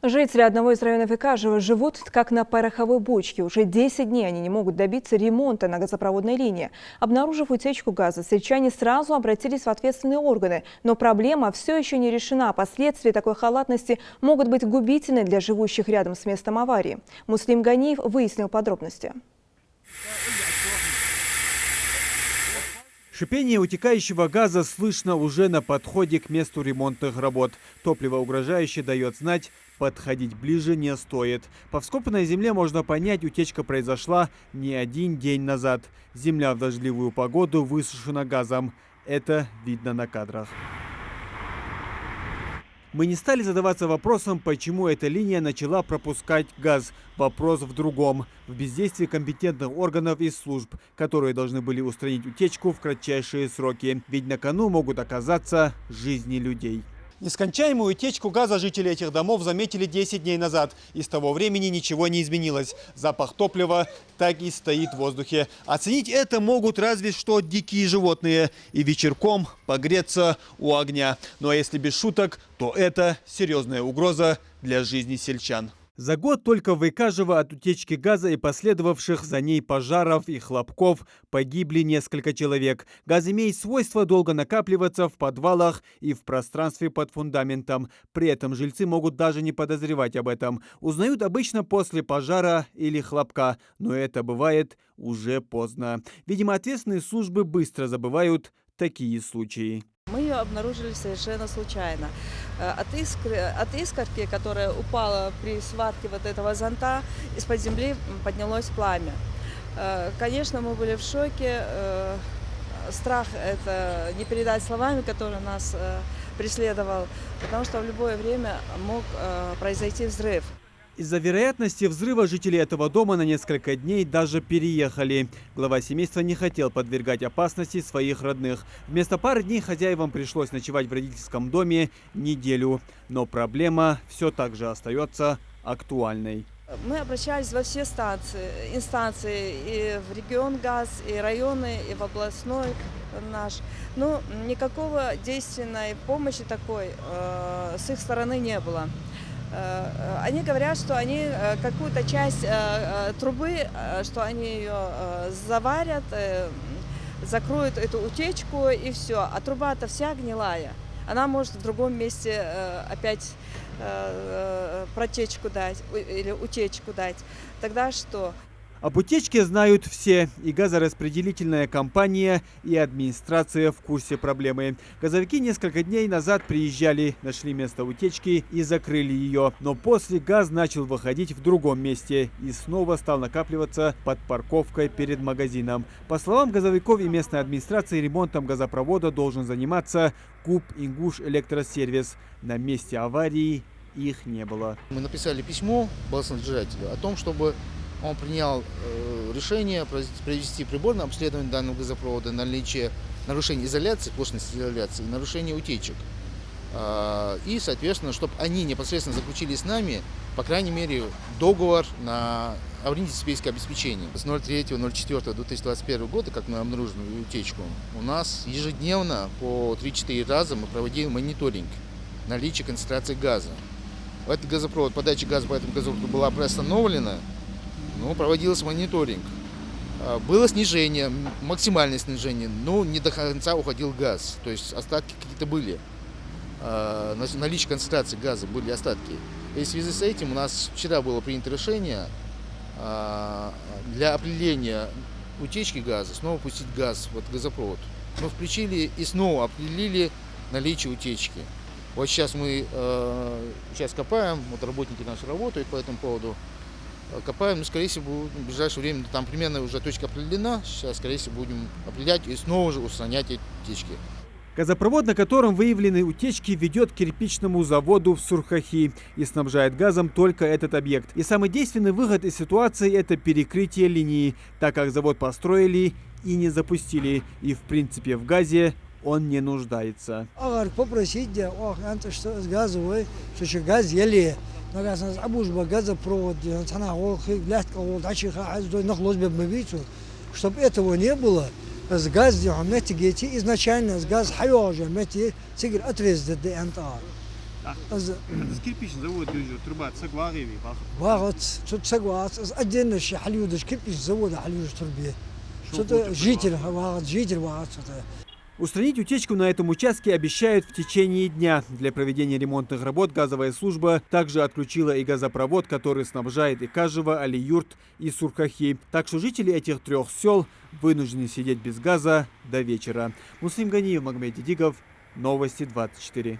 Жители одного из районов Икажева живут как на пороховой бочке. Уже 10 дней они не могут добиться ремонта на газопроводной линии. Обнаружив утечку газа, сельчане сразу обратились в ответственные органы. Но проблема все еще не решена. Последствия такой халатности могут быть губительны для живущих рядом с местом аварии. Муслим Ганиев выяснил подробности. Шипение утекающего газа слышно уже на подходе к месту ремонтных работ. Топливо угрожающе дает знать, подходить ближе не стоит. По вскопанной земле можно понять, утечка произошла не один день назад. Земля в дождливую погоду высушена газом. Это видно на кадрах. Мы не стали задаваться вопросом, почему эта линия начала пропускать газ. Вопрос в другом. В бездействии компетентных органов и служб, которые должны были устранить утечку в кратчайшие сроки. Ведь на кону могут оказаться жизни людей. Нескончаемую утечку газа жители этих домов заметили 10 дней назад. И с того времени ничего не изменилось. Запах топлива так и стоит в воздухе. Оценить это могут разве что дикие животные. И вечерком погреться у огня. Ну а если без шуток, то это серьезная угроза для жизни сельчан. За год только в Икажево от утечки газа и последовавших за ней пожаров и хлопков погибли несколько человек. Газ имеет свойство долго накапливаться в подвалах и в пространстве под фундаментом. При этом жильцы могут даже не подозревать об этом. Узнают обычно после пожара или хлопка, но это бывает уже поздно. Видимо, ответственные службы быстро забывают такие случаи. Мы ее обнаружили совершенно случайно. От искорки, которая упала при сварке вот этого зонта, из-под земли поднялось пламя. Конечно, мы были в шоке. Страх это не передать словами, который нас преследовал, потому что в любое время мог произойти взрыв. Из-за вероятности взрыва жители этого дома на несколько дней даже переехали. Глава семейства не хотел подвергать опасности своих родных. Вместо пары дней хозяевам пришлось ночевать в родительском доме неделю. Но проблема все так же остается актуальной. Мы обращались во все инстанции, и в регионгаз, и районы, и в областной наш. Но никакого действенной помощи такой с их стороны не было. Они говорят, что они какую-то часть трубы, что они ее заварят, закроют эту утечку и все. А труба-то вся гнилая. Она может в другом месте опять протечку дать или утечку дать. Тогда что? Об утечке знают все. И газораспределительная компания, и администрация в курсе проблемы. Газовики несколько дней назад приезжали, нашли место утечки и закрыли ее. Но после газ начал выходить в другом месте и снова стал накапливаться под парковкой перед магазином. По словам газовиков и местной администрации, ремонтом газопровода должен заниматься КУП «Ингуш-Электросервис». На месте аварии их не было. Мы написали письмо балансодержателю о том, чтобы он принял решение провести приборное обследование данного газопровода на наличие нарушений изоляции, плотности изоляции, нарушения утечек. И, соответственно, чтобы они непосредственно заключили с нами, по крайней мере, договор на аварийно-техническое обеспечение. С 03.04.2021 года, как мы обнаружили утечку, у нас ежедневно по 3-4 раза мы проводили мониторинг наличия концентрации газа. Этот газопровод, подача газа по этому газопроводу была приостановлена. Проводился мониторинг. Было снижение, максимальное снижение, но не до конца уходил газ. То есть остатки какие-то были. Наличие концентрации газа были остатки. И в связи с этим у нас вчера было принято решение для определения утечки газа снова пустить газ в этот газопровод. Мы включили и снова определили наличие утечки. Вот сейчас мы копаем, вот работники наши работают по этому поводу. Копаем, скорее всего, в ближайшее время, там примерно уже точка определена, сейчас, скорее всего, будем определять и снова же устранять эти утечки. Газопровод, на котором выявлены утечки, ведет к кирпичному заводу в Сурхахи и снабжает газом только этот объект. И самый действенный выход из ситуации – это перекрытие линии, так как завод построили и не запустили. И, в принципе, в газе он не нуждается. Попросить, что газовый, что газ еле. Чтобы этого не было, с газом изначально с газ хайожа, отрезать. As Кирпичный завод, труба, цегла, واغت تسقواس از أدين الشيء حليودش كيف يزود حليودش تربية. شو جيتر واغت جيتر واغت. Устранить утечку на этом участке обещают в течение дня. Для проведения ремонтных работ газовая служба также отключила и газопровод, который снабжает и Кажево, Алиюрт и Сурхахи. Так что жители этих 3 сел вынуждены сидеть без газа до вечера. Муслим Ганиев, Магомед Дидигов, Новости 24.